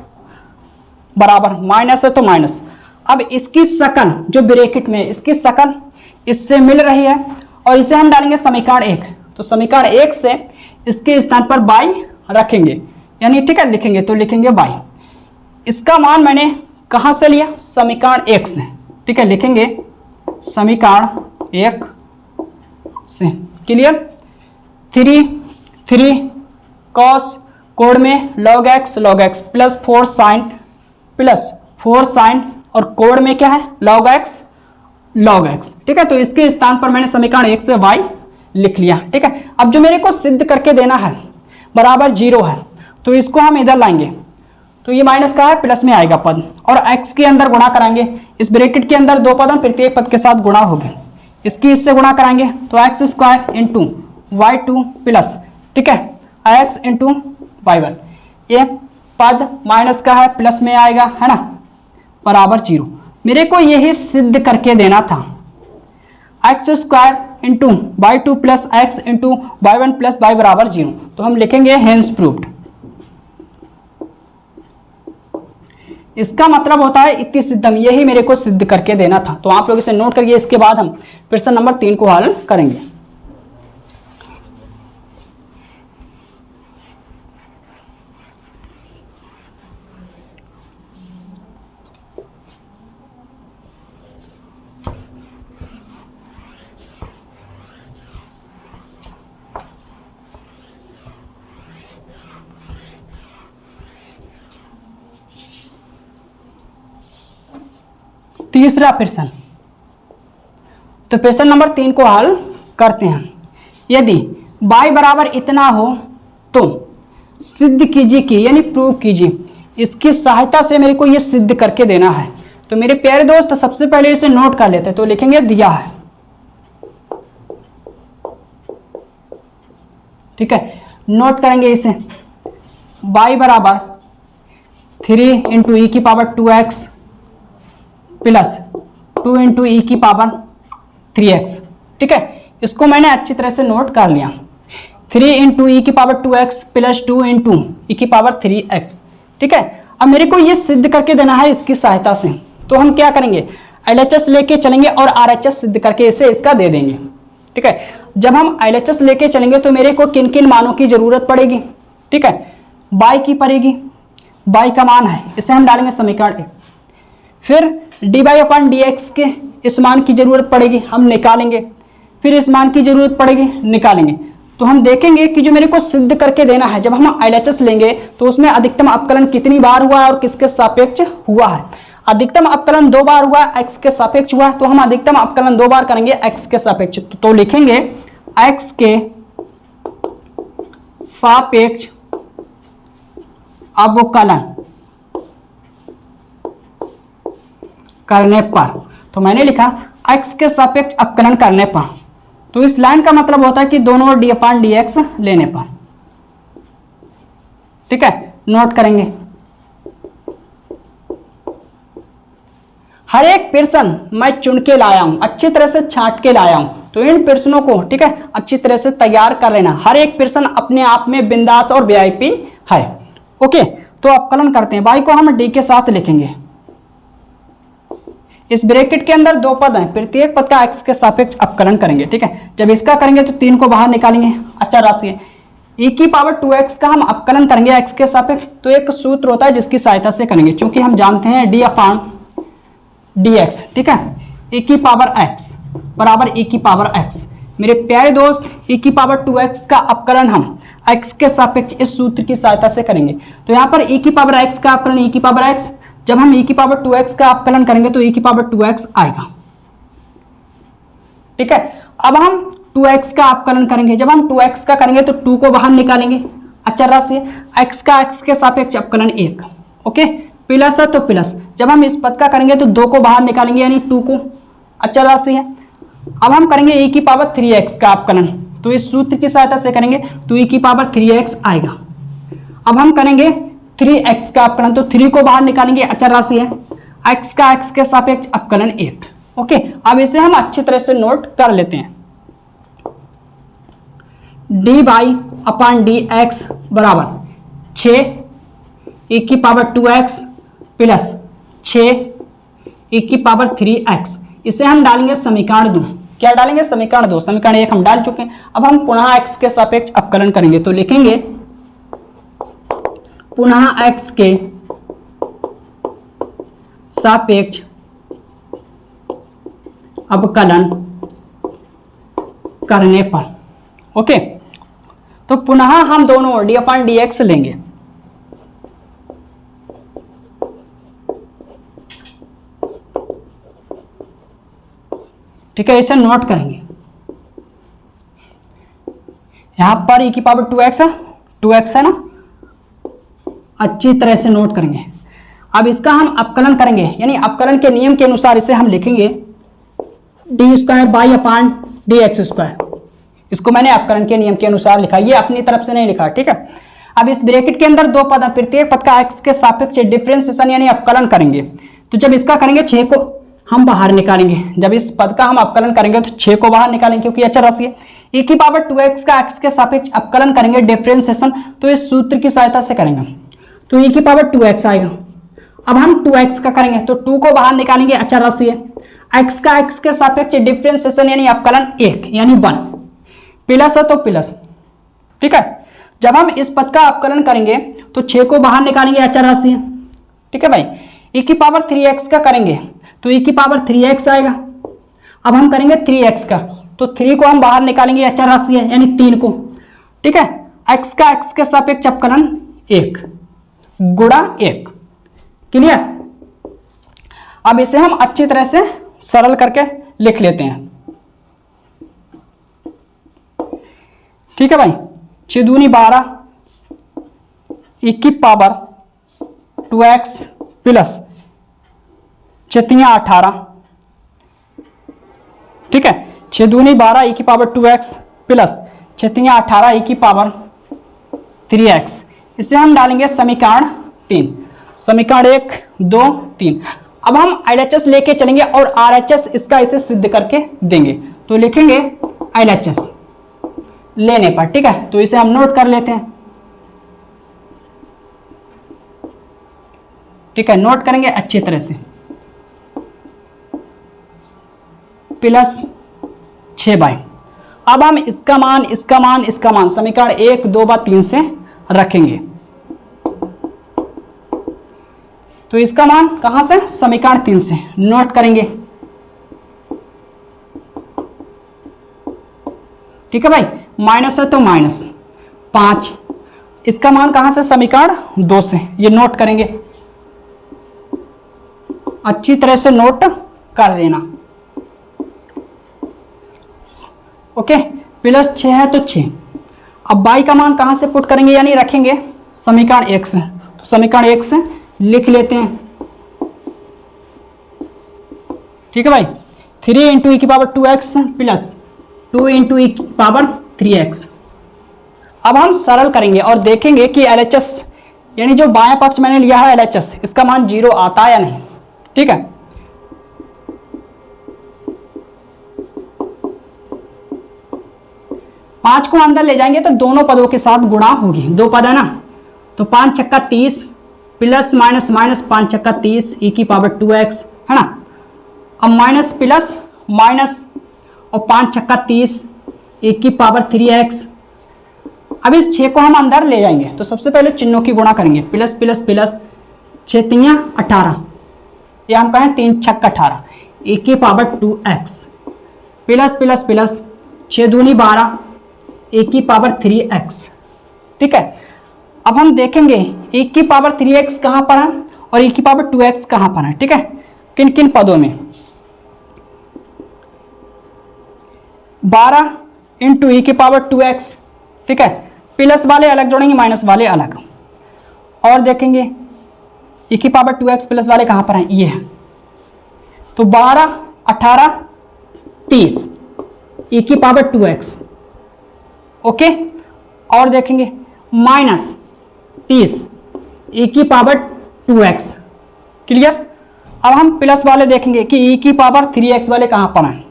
बराबर, माइनस है तो माइनस। अब इसकी शकल जो ब्रैकेट में इसकी शकल इससे मिल रही है और इसे हम डालेंगे समीकरण 1। तो समीकरण 1 से इसके स्थान पर y रखेंगे, यानी ठीक है लिखेंगे तो लिखेंगे y। इसका मान मैंने कहां से लिया? समीकरण 1 से, ठीक है लिखेंगे समीकरण 1 से। क्लियर? 3 cos कोण में log x प्लस 4 sin और कोण में क्या है log x, ठीक है। तो इसके स्थान पर मैंने समीकरण 1 से y लिख लिया, ठीक है। अब जो मेरे को सिद्ध करके देना है बराबर 0 है, तो इसको हम इधर लाएंगे तो ये माइनस का है, प्लस में आएगा पद और x के अंदर गुणा कराएंगे। इस ब्रैकेट के अंदर दो पद हैं, प्रत्येक पद के साथ गुणा होगा। इसकी इससे गुणा कराएंगे तो x² इंटू y2 प्लस, ठीक है x इंटू y1। ये पद माइनस का है, प्लस में आएगा, है ना, बराबर 0। मेरे को यही सिद्ध करके देना था x² into y2 plus x into y1 plus y बराबर 0। तो हम लिखेंगे हेंस प्रूव्ड। इसका मतलब होता है इति सिद्धम, यही मेरे को सिद्ध करके देना था। तो आप लोग इसे नोट करिए। इसके बाद हम प्रश्न नंबर 3 को हल करेंगे। तीसरा प्रश्न, तो प्रश्न नंबर 3 को हल करते हैं। यदि y बराबर इतना हो तो सिद्ध कीजिए कि, यानी प्रूव कीजिए। इसकी सहायता से मेरे को यह सिद्ध करके देना है। तो मेरे प्यारे दोस्त सबसे पहले इसे नोट कर लेते हैं। तो लिखेंगे दिया है, ठीक है, नोट करेंगे इसे। y बराबर 3 इंटू ई की पावर 2x प्लस 2 इंटू ई की पावर 3x, ठीक है। इसको मैंने अच्छी तरह से नोट कर लिया। 3 इंटू ई की पावर 2x प्लस 2 इंटू ई की पावर 3x, ठीक है। अब मेरे को ये सिद्ध करके देना है इसकी सहायता से। तो हम क्या करेंगे, LHS लेके चलेंगे और RHS सिद्ध करके इसे इसका दे देंगे, ठीक है। जब हम LHS लेके चलेंगे तो मेरे को किन किन मानों की जरूरत पड़ेगी, ठीक है, y की पड़ेगी, y का मान है, इसे हम डालेंगे समीकरण 1। फिर dy/dx के इस मान की जरूरत पड़ेगी, हम निकालेंगे। फिर इस मान की जरूरत पड़ेगी, निकालेंगे। तो हम देखेंगे कि जो मेरे को सिद्ध करके देना है, जब हम LHS लेंगे तो उसमें अधिकतम अवकलन कितनी बार हुआ है और किसके सापेक्ष हुआ है। अधिकतम अवकलन 2 बार हुआ है, x के सापेक्ष हुआ है, तो हम अधिकतम अवकलन 2 बार करेंगे x के सापेक्ष। तो लिखेंगे x के सापेक्ष अवकलन करने पर, तो मैंने लिखा x के सापेक्ष अवकलन करने पर। तो इस लाइन का मतलब होता है कि दोनों d/dx लेने पर, ठीक है, नोट करेंगे। हर एक प्रश्न मैं चुन के लाया हूं, अच्छी तरह से छांट के लाया हूं। तो इन प्रश्नों को, ठीक है, अच्छी तरह से तैयार कर लेना। हर एक प्रश्न अपने आप में बिंदास और वीआईपी है। ओके, तो अवकलन करते हैं। y को हम d के साथ लिखेंगे। इस ब्रैकेट के अंदर दो पद हैं, प्रत्येक पद का x के सापेक्ष अवकलन करेंगे, ठीक है। जब इसका करेंगे तो 3 को बाहर निकालेंगे, अच्छा राशि है। e की पावर 2x का हम अवकलन करेंगे x के सापेक्ष। तो एक सूत्र होता है जिसकी सहायता से करेंगे, क्योंकि हम जानते हैं d/dx, ठीक है, e की पावर x बराबर e की पावर x। मेरे प्यारे दोस्त, e की पावर 2x का अवकलन हम x के सापेक्ष इस सूत्र की सहायता से करेंगे। तो यहाँ पर e की पावर x का अवकलन e की पावर x, जब हम e की पावर 2x का अवकलन करेंगे तो e की पावर 2x आएगा, ठीक है। अब हम 2x का अवकलन करेंगे। जब हम 2x का करेंगे तो 2 को बाहर निकालेंगे, अच्छा राशि x का x के सापेक्ष अवकलन 1, ओके, प्लस है तो प्लस। जब हम इस पद का करेंगे तो 2 को बाहर निकालेंगे, यानी 2 को, अच्छा राशि है। अब हम करेंगे e की पावर 3x का अवकलन, तो इस सूत्र की सहायता से करेंगे तो e की पावर 3x आएगा। अब हम करेंगे 3x का अवकलन, तो 3 को बाहर निकालेंगे, अच्छा राशि है। x का x के सापेक्ष अवकलन 1, ओके। अब इसे हम अच्छी तरह से नोट कर लेते हैं। dy/dx बराबर 6 e की पावर 2x प्लस 6 e की पावर 3x, इसे हम डालेंगे समीकरण 2। क्या डालेंगे? समीकरण 2। समीकरण 1 हम डाल चुके हैं। अब हम पुनः x के सापेक्ष अवकलन करेंगे, तो लिखेंगे पुनः x के सापेक्ष अवकलन करने पर, ओके, तो पुनः हम दोनों d/dx लेंगे। ठीक है, इसे नोट करेंगे। यहां पर e की पावर 2x है, 2x है ना, अच्छी तरह से नोट करेंगे। अब इसका हम अवकलन करेंगे, यानी अवकलन के नियम के अनुसार इसे हम लिखेंगे d² इसको मैंने अवकलन के नियम के अनुसार लिखा, ये अपनी तरफ से नहीं लिखा। ठीक है, अब इस ब्रैकेट के अंदर दो पद, प्रत्येक पद का x के सापेक्ष डिफरेंशिएशन यानी अवकलन करेंगे। तो जब इसका करेंगे 6 को हम बाहर निकालेंगे, जब इस पद का हम अवकलन करेंगे तो 6 को बाहर निकालेंगे क्योंकि अचर राशि है। e की पावर 2x का x के सापेक्ष अवकलन करेंगे डिफरेंशिएशन, तो इस सूत्र की सहायता से करेंगे, तो e की पावर 2x आएगा। अब हम 2x का करेंगे तो 2 को बाहर निकालेंगे, अचर राशि है। x का x के सापेक्ष डिफरेंशिएशन यानी अवकलन 1 यानी 1, प्लस है तो प्लस। ठीक है, जब हम इस पद का अवकलन करेंगे तो 6 को बाहर निकालेंगे, अचर राशि है। ठीक है भाई, e की पावर 3x का करेंगे तो e की पावर 3x आएगा। अब हम करेंगे 3x का, तो 3 को हम बाहर निकालेंगे, अचर राशि है यानी 3 को। ठीक है, x का x के सापेक्ष अवकलन 1 गुणा 1, क्लियर। अब इसे हम अच्छी तरह से सरल करके लिख लेते हैं। ठीक है भाई, 6 दूनी 12 e की पावर 2x प्लस 6 तियां 18। ठीक है, 6 दूनी 12 e की पावर 2x प्लस 6 तियां 18 e की पावर 3x, इसे हम डालेंगे समीकरण 3। समीकरण 1 2 3। अब हम LHS लेके चलेंगे और RHS इसका इसे सिद्ध करके देंगे, तो लिखेंगे LHS लेने पर। ठीक है, तो इसे हम नोट कर लेते हैं। ठीक है, नोट करेंगे अच्छी तरह से, प्लस 6/। अब हम इसका मान इसका मान इसका मान समीकरण 1 2 व 3 से रखेंगे, तो इसका मान कहां से? समीकरण 3 से नोट करेंगे। ठीक है भाई, माइनस है तो माइनस 5, इसका मान कहां से? समीकरण 2 से, ये नोट करेंगे, अच्छी तरह से नोट कर लेना। ओके, प्लस 6 है तो 6। अब बाई का मान कहां से पुट करेंगे यानी रखेंगे? समीकरण 1 से, तो समीकरण 1 से लिख लेते हैं। ठीक है भाई, 3 इंटू ई की पावर 2x प्लस 2 इंटू ई की पावर 3x। अब हम सरल करेंगे और देखेंगे कि LHS यानी जो बाएं पक्ष मैंने लिया है LHS, इसका मान 0 आता है या नहीं। ठीक है, पांच को अंदर ले जाएंगे तो दोनों पदों के साथ गुणा होगी, 2 पद है ना, तो 5 छक्का 30 प्लस माइनस माइनस 5 छक्का 30 e की पावर 2x है ना। अब माइनस प्लस माइनस और 5 छक्का 30 e की पावर 3x। अब इस 6 को हम अंदर ले जाएंगे तो सबसे पहले चिन्हों की गुणा करेंगे, प्लस प्लस प्लस 6 तियां 18, या हम कहें 3 छक्का 18 e की power 2x plus plus plus 6 दूनी 12 e की पावर 3x। ठीक है, अब हम देखेंगे e की पावर 3x कहां पर है और e की पावर 2x कहां पर है। ठीक है, किन किन पदों में? 12 इंटू ई की पावर 2x। ठीक है, प्लस वाले अलग जोड़ेंगे, माइनस वाले अलग। और देखेंगे e की पावर 2x प्लस वाले कहां पर हैं? ये है, तो 12 18 30 e की पावर 2x। ओके, और देखेंगे माइनस 30 e की पावर 2x। क्लियर। अब हम प्लस वाले देखेंगे कि e की पावर 3x वाले कहां पर हैं।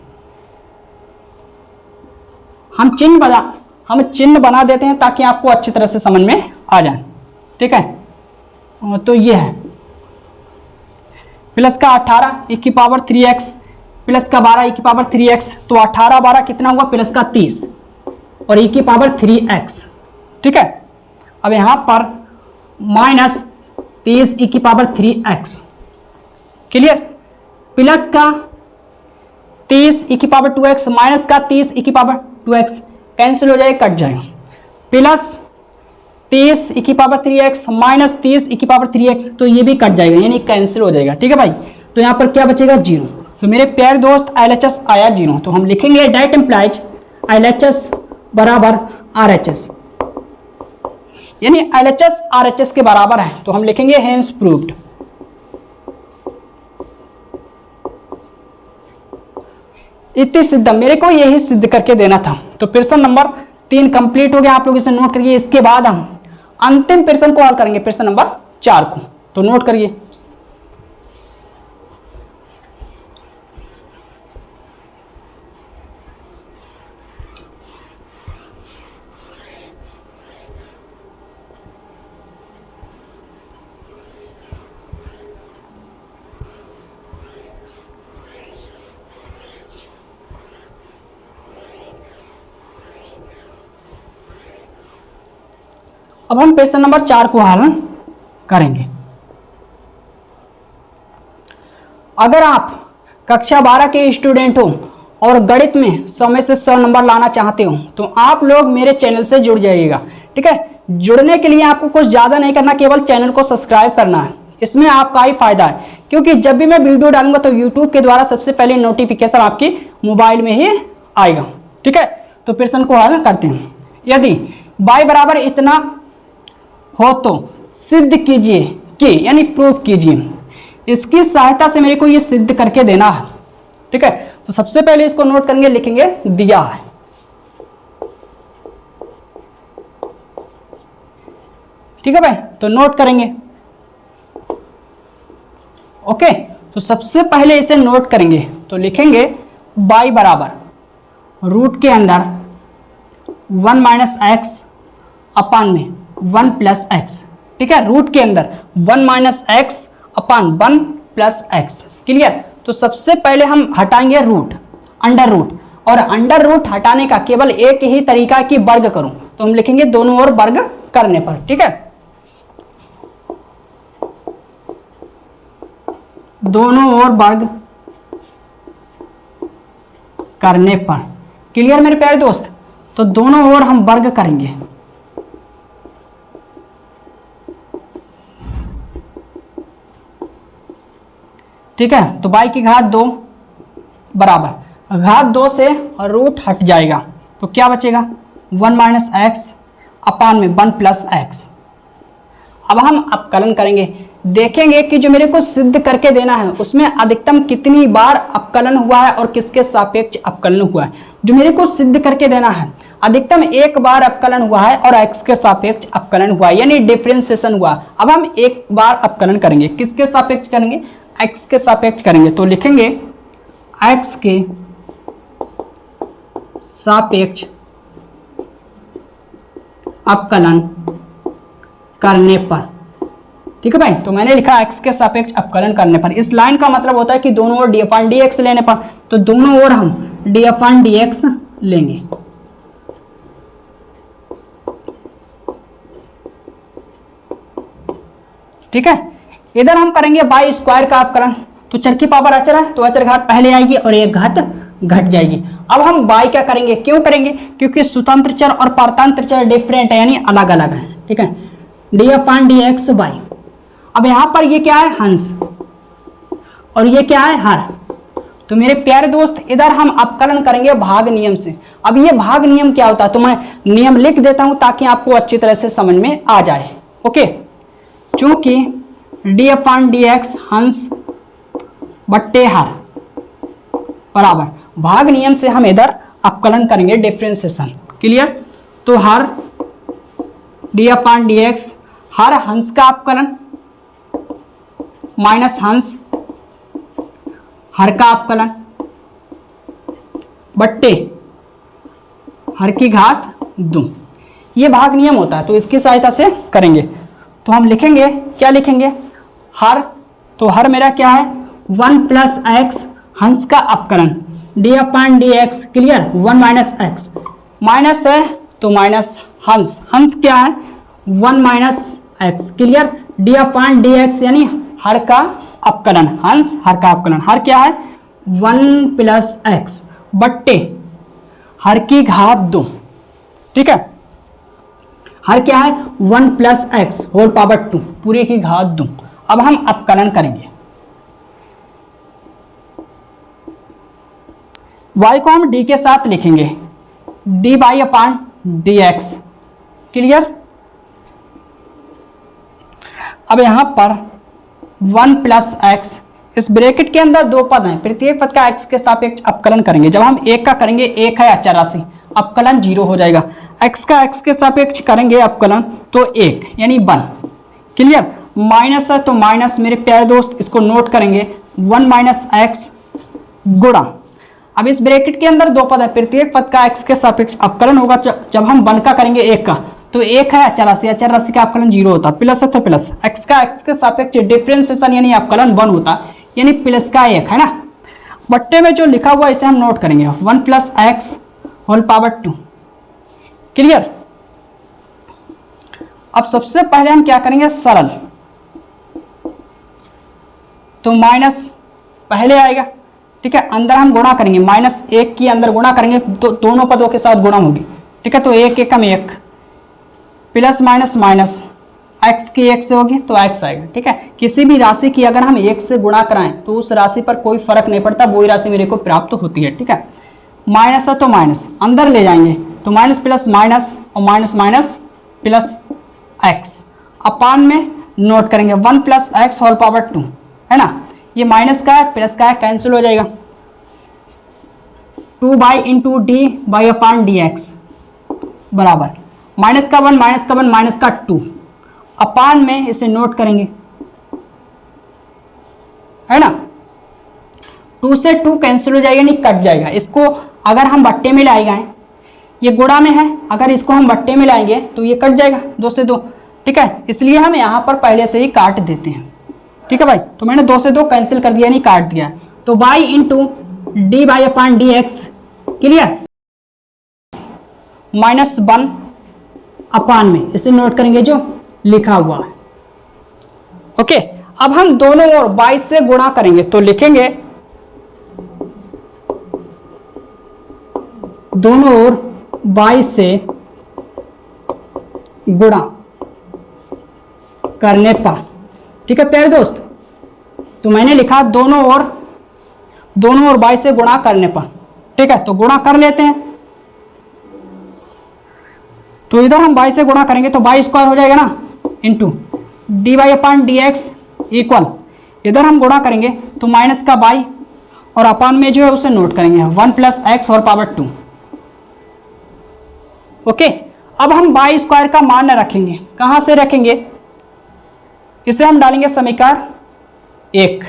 हम चिन्ह बना देते हैं ताकि आपको अच्छी तरह से समझ में आ जाए। ठीक है, तो ये है प्लस का 18 e की पावर 3x प्लस का 12 e की पावर 3x, तो 18 12 कितना हुआ प्लस का 30 और e की पावर 3x। ठीक है, अब यहां पर माइनस 30 e की पावर 3x, क्लियर, प्लस का 30 e की पावर 2x माइनस का 30 e की पावर 2x कैंसिल हो जाएगा, कट जाएगा, प्लस 30 e की पावर 3x माइनस 30 e की पावर 3x, तो ये भी कट जाएगा यानी कैंसिल हो जाएगा। ठीक है भाई, तो यहाँ पर क्या बचेगा 0। तो मेरे प्यारे दोस्त LHS आया 0, तो हम लिखेंगे डेट इम्प्लाइज LHS बराबर RHS, यानी LHS RHS के बराबर है, तो हम लिखेंगे हेंस प्रूव्ड। इतनी सिद्ध, मेरे को यही सिद्ध करके देना था। तो प्रश्न नंबर 3 कंप्लीट हो गया, आप लोग इसे नोट करिए। इसके बाद हम अंतिम प्रश्न को हल करेंगे, प्रश्न नंबर 4 को, तो नोट करिए। अब हम प्रश्न नंबर 4 को हल करेंगे। अगर आप कक्षा 12 के स्टूडेंट हो और गणित में 100 में से 100 नंबर लाना चाहते हो तो आप लोग मेरे चैनल से जुड़ जाइएगा। ठीक है, जुड़ने के लिए आपको कुछ ज़्यादा नहीं करना, केवल चैनल को सब्सक्राइब करना है। इसमें आपका ही फायदा है, क्योंकि जब भी मैं वीडियो डालूंगा तो यूट्यूब के द्वारा सबसे पहले नोटिफिकेशन आपकी मोबाइल में ही आएगा। ठीक है, तो प्रश्न को हल करते हैं। यदि y बराबर इतना हो तो सिद्ध कीजिए कि, यानी प्रूव कीजिए। इसकी सहायता से मेरे को ये सिद्ध करके देना है। ठीक है, तो सबसे पहले इसको नोट करेंगे, लिखेंगे दिया है। ठीक है भाई, तो नोट करेंगे। ओके, तो सबसे पहले इसे नोट करेंगे, तो लिखेंगे y बराबर रूट के अंदर 1 माइनस एक्स अपान में 1 प्लस एक्स। ठीक है, रूट के अंदर 1 माइनस एक्स अपान 1 प्लस एक्स। क्लियर, तो सबसे पहले हम हटाएंगे रूट, अंडर रूट, और अंडर रूट हटाने का केवल एक ही तरीका है कि वर्ग करूं, तो हम लिखेंगे दोनों ओर वर्ग करने पर। ठीक है, दोनों ओर वर्ग करने पर। क्लियर मेरे प्यारे दोस्त, तो दोनों ओर हम वर्ग करेंगे। ठीक है, तो y की घात 2 बराबर घात 2 से रूट हट जाएगा, तो क्या बचेगा 1 माइनस एक्स अपान में 1 प्लस एक्स। अब हम अपकलन करेंगे, देखेंगे कि जो मेरे को सिद्ध करके देना है उसमें अधिकतम कितनी बार अपकलन हुआ है और किसके सापेक्ष अपकलन हुआ है। जो मेरे को सिद्ध करके देना है अधिकतम एक बार अपकलन हुआ है और x के सापेक्ष अपकलन हुआ है, यानी डिफरेंशिएशन हुआ। अब हम एक बार अपकलन करेंगे, किसके सापेक्ष करेंगे, x के सापेक्ष करेंगे, तो लिखेंगे x के सापेक्ष अपकलन करने पर। ठीक है भाई, तो मैंने लिखा x के सापेक्ष अपकलन करने पर। इस लाइन का मतलब होता है कि दोनों ओर df/dx लेने पर, तो दोनों ओर हम df/dx लेंगे। ठीक है, इधर हम करेंगे y स्क्वायर का अपकलन, तो चर की पावर अचर है तो अचर घात पहले आएगी और एक घात घट जाएगी। अब हम y क्या करेंगे, क्यों करेंगे, क्योंकि स्वतंत्र चर और परतंत्र चर डिफरेंट है, यानी अलग अलग है। ठीक है, df/dx y। अब यहां पर ये क्या है, हंस, और ये क्या है, हर। तो मेरे प्यारे दोस्त इधर हम अपकलन करेंगे भाग नियम से। अब ये भाग नियम क्या होता है, तो मैं नियम लिख देता हूं ताकि आपको अच्छी तरह से समझ में आ जाए। ओके, चूंकि df/dx हंस बट्टे हर बराबर भाग नियम से हम इधर अपकलन करेंगे डिफरेंशिएशन। क्लियर, तो हर df/dx हर हंस का अपकलन माइनस हंस हर का अपकलन बट्टे हर की घात 2। ये भाग नियम होता है, तो इसकी सहायता से करेंगे। तो हम लिखेंगे, क्या लिखेंगे, हर, तो हर मेरा क्या है 1 प्लस एक्स हंस का अपकलन d upon d x, clear. 1 minus x, minus है तो माइनस हंस, हंस क्या है 1 minus x, clear. D upon d x यानी हर का अपकलन, हंस हर का अपकलन, हर क्या है 1 प्लस एक्स बट्टे हर की घात 2, ठीक है। हर क्या है 1 प्लस एक्स होल पावर 2 पूरे की घात 2। अब हम अपकलन करेंगे, y को हम d के साथ लिखेंगे dy अपॉन dx, क्लियर। अब यहां पर 1 प्लस एक्स, इस ब्रैकेट के अंदर दो पद हैं, प्रत्येक पद का x के सापेक्ष अपकलन करेंगे। जब हम एक का करेंगे, एक है अचर राशि, अपकलन 0 हो जाएगा। x का x के सापेक्ष करेंगे अपकलन तो 1 यानी 1, क्लियर। माइनस है तो माइनस, मेरे प्यारे दोस्त इसको नोट करेंगे 1 माइनस एक्स गुणा, अब इस ब्रैकेट के अंदर दो पद है, प्रत्येक पद का x के सापेक्ष अपकलन होगा। जब हम 1 का करेंगे 1 का तो 1 है अचर राशि, अचर राशि का अपकलन 0 होता, प्लस है तो प्लस, x का x के सापेक्ष डिफरेंशिएशन यानी अपकलन 1 होता, यानी प्लस का 1 है ना। बट्टे में जो लिखा हुआ इसे हम नोट करेंगे 1 plus x whole power 2, clear. अब सबसे पहले हम क्या करेंगे सरल, तो माइनस पहले आएगा, ठीक है। अंदर हम गुणा करेंगे, माइनस 1 की अंदर गुणा करेंगे तो दोनों पदों के साथ गुणा होगी, ठीक है। तो 1 एकम 1 प्लस माइनस माइनस x की 1 से होगी तो x आएगा, ठीक है। किसी भी राशि की अगर हम 1 से गुणा कराएं तो उस राशि पर कोई फर्क नहीं पड़ता, वही राशि मेरे को प्राप्त होती है, ठीक है। माइनस है तो माइनस अंदर ले जाएंगे तो माइनस प्लस माइनस और माइनस माइनस प्लस x, अपान में नोट करेंगे 1 प्लस एक्स होल पावर 2, है ना। ये माइनस का है प्लस का है, कैंसिल हो जाएगा। 2 by into D by upon d x बराबर माइनस का 1 माइनस का 1 माइनस का 2, अपान में इसे नोट करेंगे, है ना। 2 से 2 कैंसिल हो जाएगा, नहीं कट जाएगा। इसको अगर हम बट्टे में लाएंगे, ये गुणा में है, अगर इसको हम बट्टे में लाएंगे तो ये कट जाएगा 2 से 2, ठीक है। इसलिए हम यहाँ पर पहले से ही काट देते हैं, ठीक है भाई। तो मैंने 2 से 2 कैंसिल कर दिया, नहीं काट दिया। तो y into D by upon d x, clear, minus 1 अपान में इसे नोट करेंगे जो लिखा हुआ है, ओके। अब हम दोनों ओर 22 से गुणा करेंगे तो लिखेंगे दोनों ओर 22 से गुणा करने पर, ठीक है प्यारे दोस्त। तो मैंने लिखा दोनों ओर 22 से गुणा करने पर, ठीक है। तो गुणा कर लेते हैं, तो इधर हम 22 से गुणा करेंगे तो 22 स्क्वायर हो जाएगा ना, into d y upon d x equal, इधर हम गुणा करेंगे तो माइनस का बाई और अपान में जो है उसे नोट करेंगे 1 प्लस एक्स और पावर 2, ओके। अब हम बाई स्क्वायर का मान रखेंगे, कहां से रखेंगे, इसे हम डालेंगे समीकरण 1,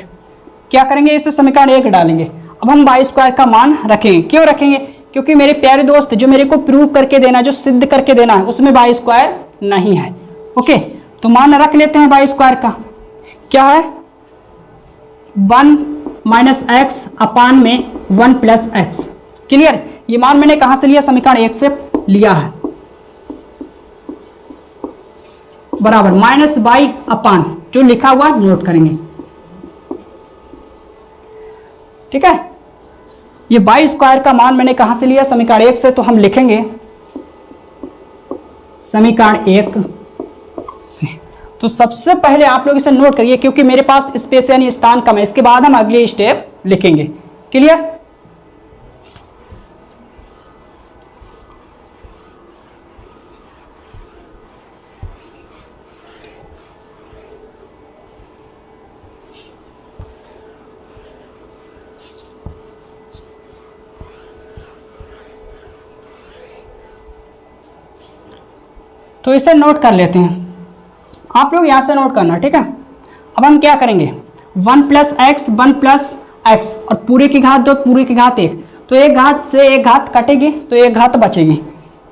क्या करेंगे इसे समीकरण 1 डालेंगे। अब हम बाई स्क्वायर का मान रखेंगे, क्यों रखेंगे, क्योंकि मेरे प्यारे दोस्त जो मेरे को प्रूव करके देना, जो सिद्ध करके देना है उसमें बाई स्क्वायर नहीं है, ओके। तो मान रख लेते हैं बाई स्क्वायर का, क्या है 1 माइनस एक्स अपान में 1 प्लस एक्स, क्लियर। ये मान मैंने कहां से लिया, समीकरण 1 से लिया है, बराबर माइनस बाई अपान जो लिखा हुआ नोट करेंगे, ठीक है। ये बाई स्क्वायर का मान मैंने कहां से लिया, समीकरण 1 से, तो हम लिखेंगे समीकरण 1 से। तो सबसे पहले आप लोग इसे नोट करिए, क्योंकि मेरे पास स्पेस यानी स्थान कम है, इसके बाद हम अगले स्टेप लिखेंगे, क्लियर। तो इसे नोट कर लेते हैं, आप लोग यहां से नोट करना, ठीक है। अब हम क्या करेंगे 1 प्लस एक्स 1 प्लस एक्स और पूरे की घात 2 पूरे की घात 1, तो एक घात से एक घात कटेगी तो एक घात बचेगी,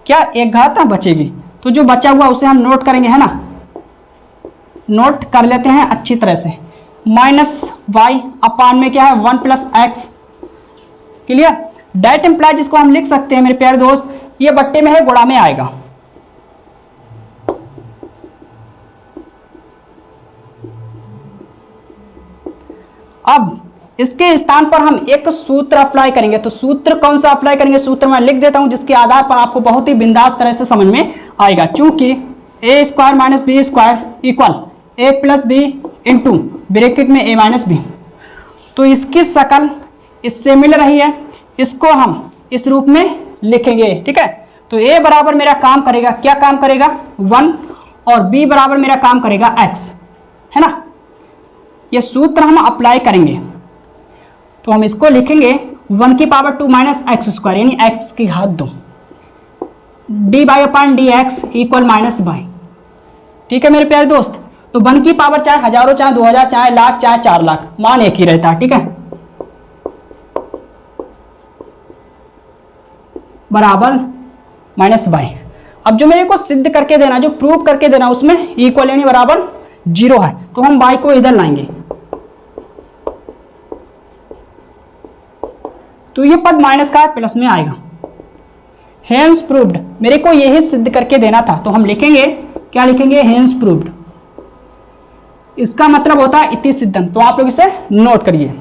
क्या एक घात बचेगी। तो जो बचा हुआ उसे हम नोट करेंगे, है ना, नोट कर लेते हैं अच्छी तरह से। माइनस वाई अपान में क्या है 1 plus x. Clear. That implies इसको हम लिख सकते हैं मेरे प्यारे दोस्त, ये बट्टे में है गुणा में आएगा। अब इसके स्थान पर हम एक सूत्र अप्लाई करेंगे। तो सूत्र कौन सा अप्लाई करेंगे, सूत्र मैं लिख देता हूं जिसके आधार पर आपको बहुत ही बिंदास तरह से समझ में आएगा। चूंकि a square minus b square equal a plus b into bracket में ए माइनस बी, तो इसकी शकल इससे मिल रही है, इसको हम इस रूप में लिखेंगे। ठीक है। तो ए बराबर मेरा काम करेगा, क्या काम करेगा 1, और बी बराबर मेरा काम करेगा x, है ना। ये सूत्र हम अप्लाई करेंगे तो हम इसको लिखेंगे 1 की पावर 2 माइनस एक्स स्क्वायर यानी x की घात 2 D by upon D x equal minus by. ठीक है मेरे प्यारे दोस्त। तो 1 की पावर चाहे हजारों चाहे 2000 चाहे लाख चाहे 4 लाख, मान एक ही रहता है। ठीक है। बराबर माइनस बाई। अब जो मेरे को सिद्ध करके देना, जो प्रूव करके देना, उसमें इक्वल यानी बराबर 0 है, तो हम बाई को इधर लाएंगे तो ये पद माइनस का प्लस में आएगा। हेंस प्रूव्ड, मेरे को यही सिद्ध करके देना था, तो हम लिखेंगे, क्या लिखेंगे, हेंस प्रूव्ड। इसका मतलब होता है इति सिद्धं। तो आप लोग इसे नोट करिए।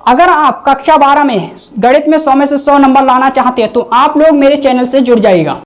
अगर आप कक्षा 12 में गणित में 100 में से 100 नंबर लाना चाहते हैं तो आप लोग मेरे चैनल से जुड़ जाइएगा।